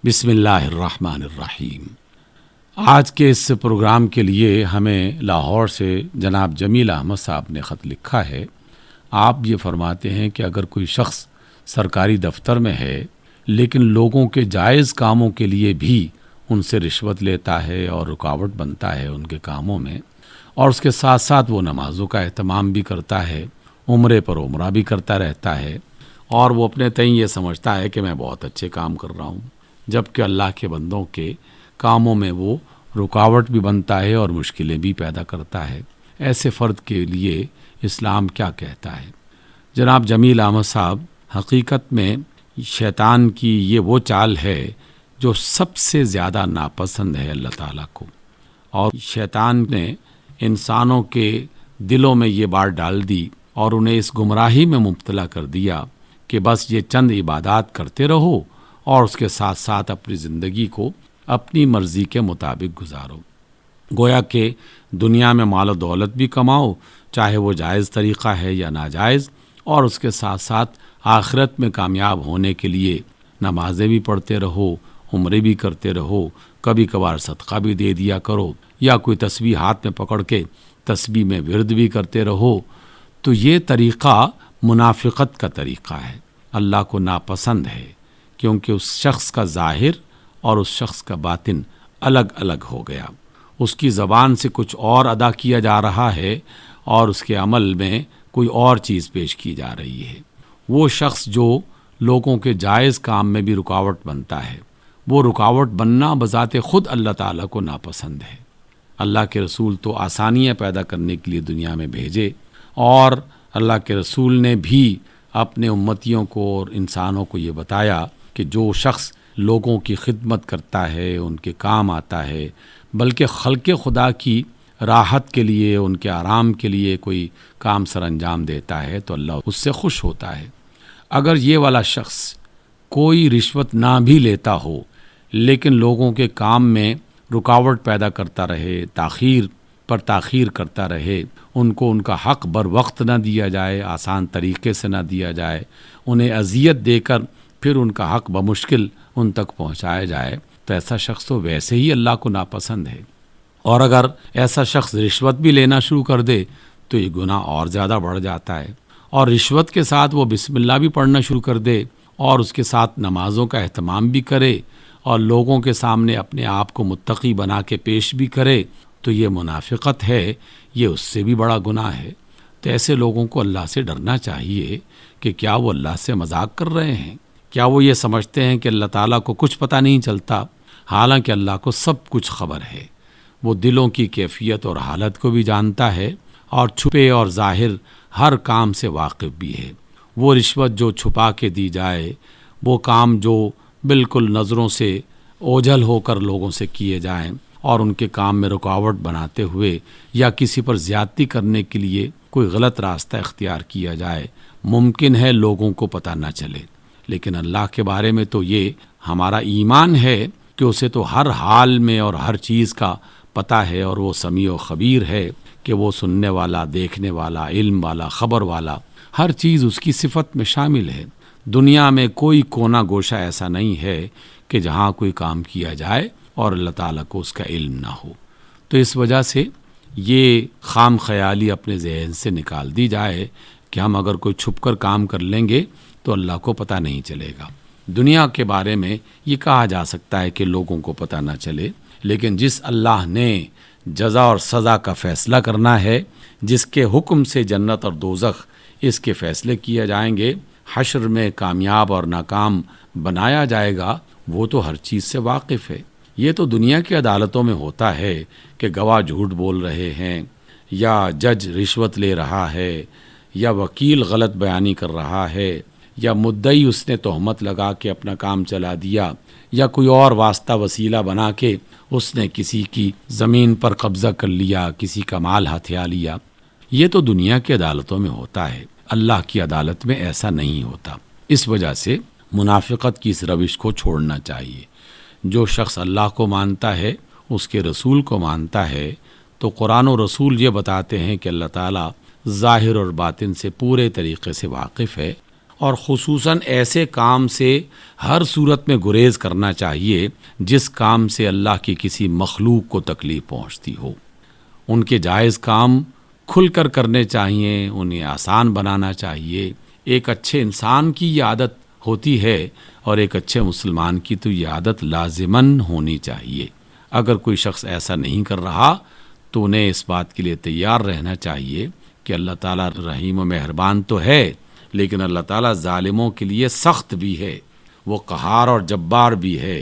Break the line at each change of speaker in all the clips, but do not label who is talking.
بسم اللہ الرحمن الرحیم۔ آج کے اس پروگرام کے لیے ہمیں لاہور سے جناب جمیل احمد صاحب نے خط لکھا ہے۔ آپ یہ فرماتے ہیں کہ اگر کوئی شخص سرکاری دفتر میں ہے لیکن لوگوں کے جائز کاموں کے لیے بھی ان سے رشوت لیتا ہے اور رکاوٹ بنتا ہے ان کے کاموں میں، اور اس کے ساتھ ساتھ وہ نمازوں کا اہتمام بھی کرتا ہے، عمرے پر عمرہ بھی کرتا رہتا ہے، اور وہ اپنے تئیں یہ سمجھتا ہے کہ میں بہت اچھے کام کر رہا ہوں، جبکہ اللہ کے بندوں کے کاموں میں وہ رکاوٹ بھی بنتا ہے اور مشکلیں بھی پیدا کرتا ہے، ایسے فرد کے لیے اسلام کیا کہتا ہے؟ جناب جمیل احمد صاحب، حقیقت میں شیطان کی یہ وہ چال ہے جو سب سے زیادہ ناپسند ہے اللہ تعالیٰ کو، اور شیطان نے انسانوں کے دلوں میں یہ بات ڈال دی اور انہیں اس گمراہی میں مبتلا کر دیا کہ بس یہ چند عبادات کرتے رہو اور اس کے ساتھ ساتھ اپنی زندگی کو اپنی مرضی کے مطابق گزارو، گویا کہ دنیا میں مال و دولت بھی کماؤ، چاہے وہ جائز طریقہ ہے یا ناجائز، اور اس کے ساتھ ساتھ آخرت میں کامیاب ہونے کے لیے نمازیں بھی پڑھتے رہو، عمرے بھی کرتے رہو، کبھی کبھار صدقہ بھی دے دیا کرو، یا کوئی تسبیح ہاتھ میں پکڑ کے تسبیح میں ورد بھی کرتے رہو۔ تو یہ طریقہ منافقت کا طریقہ ہے، اللہ کو ناپسند ہے، کیونکہ اس شخص کا ظاہر اور اس شخص کا باطن الگ الگ ہو گیا، اس کی زبان سے کچھ اور ادا کیا جا رہا ہے اور اس کے عمل میں کوئی اور چیز پیش کی جا رہی ہے۔ وہ شخص جو لوگوں کے جائز کام میں بھی رکاوٹ بنتا ہے، وہ رکاوٹ بننا بذات خود اللہ تعالیٰ کو ناپسند ہے۔ اللہ کے رسول تو آسانیاں پیدا کرنے کے لیے دنیا میں بھیجے، اور اللہ کے رسول نے بھی اپنے امتیوں کو اور انسانوں کو یہ بتایا کہ جو شخص لوگوں کی خدمت کرتا ہے، ان کے کام آتا ہے، بلکہ خلق خدا کی راحت کے لیے، ان کے آرام کے لیے کوئی کام سر انجام دیتا ہے تو اللہ اس سے خوش ہوتا ہے۔ اگر یہ والا شخص کوئی رشوت نہ بھی لیتا ہو لیکن لوگوں کے کام میں رکاوٹ پیدا کرتا رہے، تاخیر پر تاخیر کرتا رہے، ان کو ان کا حق بر وقت نہ دیا جائے، آسان طریقے سے نہ دیا جائے، انہیں اذیت دے کر پھر ان کا حق بمشکل ان تک پہنچایا جائے، تو ایسا شخص تو ویسے ہی اللہ کو ناپسند ہے۔ اور اگر ایسا شخص رشوت بھی لینا شروع کر دے تو یہ گناہ اور زیادہ بڑھ جاتا ہے، اور رشوت کے ساتھ وہ بسم اللہ بھی پڑھنا شروع کر دے اور اس کے ساتھ نمازوں کا اہتمام بھی کرے اور لوگوں کے سامنے اپنے آپ کو متقی بنا کے پیش بھی کرے، تو یہ منافقت ہے، یہ اس سے بھی بڑا گناہ ہے۔ تو ایسے لوگوں کو اللہ سے ڈرنا چاہیے کہ کیا وہ اللہ سے مذاق کر رہے ہیں؟ کیا وہ یہ سمجھتے ہیں کہ اللہ تعالیٰ کو کچھ پتہ نہیں چلتا؟ حالانکہ اللہ کو سب کچھ خبر ہے، وہ دلوں کی کیفیت اور حالت کو بھی جانتا ہے اور چھپے اور ظاہر ہر کام سے واقف بھی ہے۔ وہ رشوت جو چھپا کے دی جائے، وہ کام جو بالکل نظروں سے اوجھل ہو کر لوگوں سے کیے جائیں اور ان کے کام میں رکاوٹ بناتے ہوئے یا کسی پر زیادتی کرنے کے لیے کوئی غلط راستہ اختیار کیا جائے، ممکن ہے لوگوں کو پتہ نہ چلے، لیکن اللہ کے بارے میں تو یہ ہمارا ایمان ہے کہ اسے تو ہر حال میں اور ہر چیز کا پتہ ہے، اور وہ سمیع و خبیر ہے کہ وہ سننے والا، دیکھنے والا، علم والا، خبر والا، ہر چیز اس کی صفت میں شامل ہے۔ دنیا میں کوئی کونا گوشہ ایسا نہیں ہے کہ جہاں کوئی کام کیا جائے اور اللہ تعالیٰ کو اس کا علم نہ ہو۔ تو اس وجہ سے یہ خام خیالی اپنے ذہن سے نکال دی جائے کہ ہم اگر کوئی چھپ کر کام کر لیں گے تو اللہ کو پتہ نہیں چلے گا۔ دنیا کے بارے میں یہ کہا جا سکتا ہے کہ لوگوں کو پتہ نہ چلے، لیکن جس اللہ نے جزا اور سزا کا فیصلہ کرنا ہے، جس کے حکم سے جنت اور دوزخ اس کے فیصلے کیے جائیں گے، حشر میں کامیاب اور ناکام بنایا جائے گا، وہ تو ہر چیز سے واقف ہے۔ یہ تو دنیا کی عدالتوں میں ہوتا ہے کہ گواہ جھوٹ بول رہے ہیں، یا جج رشوت لے رہا ہے، یا وکیل غلط بیانی کر رہا ہے، یا مدعی اس نے تہمت لگا کے اپنا کام چلا دیا، یا کوئی اور واسطہ وسیلہ بنا کے اس نے کسی کی زمین پر قبضہ کر لیا، کسی کا مال ہتھیا لیا۔ یہ تو دنیا کی عدالتوں میں ہوتا ہے، اللہ کی عدالت میں ایسا نہیں ہوتا۔ اس وجہ سے منافقت کی اس روش کو چھوڑنا چاہیے۔ جو شخص اللہ کو مانتا ہے، اس کے رسول کو مانتا ہے، تو قرآن و رسول یہ بتاتے ہیں کہ اللہ تعالیٰ ظاہر اور باطن سے پورے طریقے سے واقف ہے، اور خصوصاً ایسے کام سے ہر صورت میں گریز کرنا چاہیے جس کام سے اللہ کی کسی مخلوق کو تکلیف پہنچتی ہو۔ ان کے جائز کام کھل کر کرنے چاہیے، انہیں آسان بنانا چاہیے۔ ایک اچھے انسان کی یہ عادت ہوتی ہے اور ایک اچھے مسلمان کی تو یہ عادت لازماً ہونی چاہیے۔ اگر کوئی شخص ایسا نہیں کر رہا تو انہیں اس بات کے لیے تیار رہنا چاہیے کہ اللہ تعالیٰ رحیم و مہربان تو ہے، لیکن اللہ تعالیٰ ظالموں کے لیے سخت بھی ہے، وہ قہار اور جبار بھی ہے،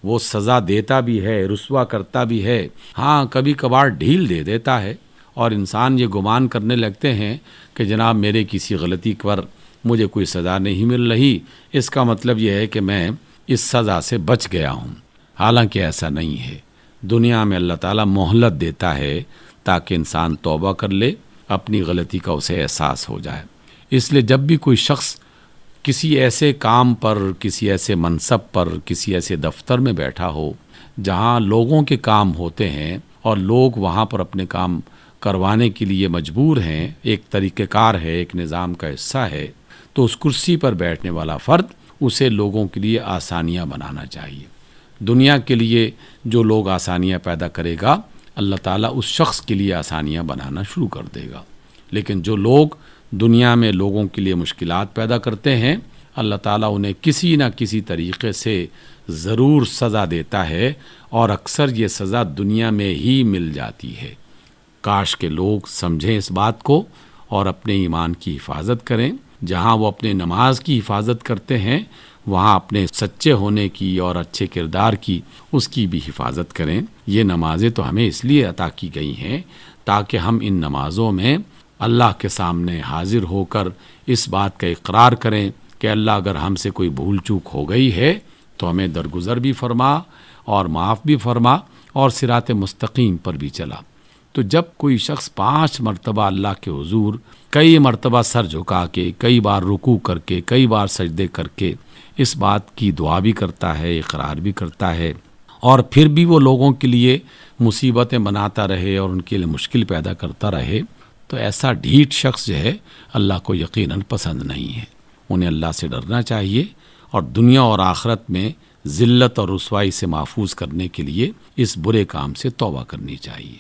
وہ سزا دیتا بھی ہے، رسوا کرتا بھی ہے، ہاں کبھی کبھار ڈھیل دے دیتا ہے، اور انسان یہ گمان کرنے لگتے ہیں کہ جناب میرے کسی غلطی پر مجھے کوئی سزا نہیں مل رہی، اس کا مطلب یہ ہے کہ میں اس سزا سے بچ گیا ہوں۔ حالانکہ ایسا نہیں ہے۔ دنیا میں اللہ تعالیٰ مہلت دیتا ہے تاکہ انسان توبہ کر لے، اپنی غلطی کا اسے احساس ہو جائے۔ اس لیے جب بھی کوئی شخص کسی ایسے کام پر، کسی ایسے منصب پر، کسی ایسے دفتر میں بیٹھا ہو جہاں لوگوں کے کام ہوتے ہیں اور لوگ وہاں پر اپنے کام کروانے کے لیے مجبور ہیں، ایک طریقہ کار ہے، ایک نظام کا حصہ ہے، تو اس کرسی پر بیٹھنے والا فرد اسے لوگوں کے لیے آسانیاں بنانا چاہیے۔ دنیا کے لیے جو لوگ آسانیاں پیدا کرے گا، اللہ تعالیٰ اس شخص کے لیے آسانیاں بنانا شروع کر دے گا۔ لیکن جو لوگ دنیا میں لوگوں کے لیے مشکلات پیدا کرتے ہیں، اللہ تعالیٰ انہیں کسی نہ کسی طریقے سے ضرور سزا دیتا ہے، اور اکثر یہ سزا دنیا میں ہی مل جاتی ہے۔ کاش کہ لوگ سمجھیں اس بات کو اور اپنے ایمان کی حفاظت کریں۔ جہاں وہ اپنے نماز کی حفاظت کرتے ہیں، وہاں اپنے سچے ہونے کی اور اچھے کردار کی، اس کی بھی حفاظت کریں۔ یہ نمازیں تو ہمیں اس لیے عطا کی گئی ہیں تاکہ ہم ان نمازوں میں اللہ کے سامنے حاضر ہو کر اس بات کا اقرار کریں کہ اللہ اگر ہم سے کوئی بھول چوک ہو گئی ہے تو ہمیں درگزر بھی فرما اور معاف بھی فرما اور صراط مستقیم پر بھی چلا۔ تو جب کوئی شخص 5 مرتبہ اللہ کے حضور کئی مرتبہ سر جھکا کے، کئی بار رکوع کر کے، کئی بار سجدے کر کے اس بات کی دعا بھی کرتا ہے، اقرار بھی کرتا ہے، اور پھر بھی وہ لوگوں کے لیے مصیبتیں بناتا رہے اور ان کے لیے مشکل پیدا کرتا رہے، تو ایسا ڈھیٹ شخص جو ہے اللہ کو یقیناً پسند نہیں ہے۔ انہیں اللہ سے ڈرنا چاہیے اور دنیا اور آخرت میں ذلت اور رسوائی سے محفوظ کرنے کے لیے اس برے کام سے توبہ کرنی چاہیے۔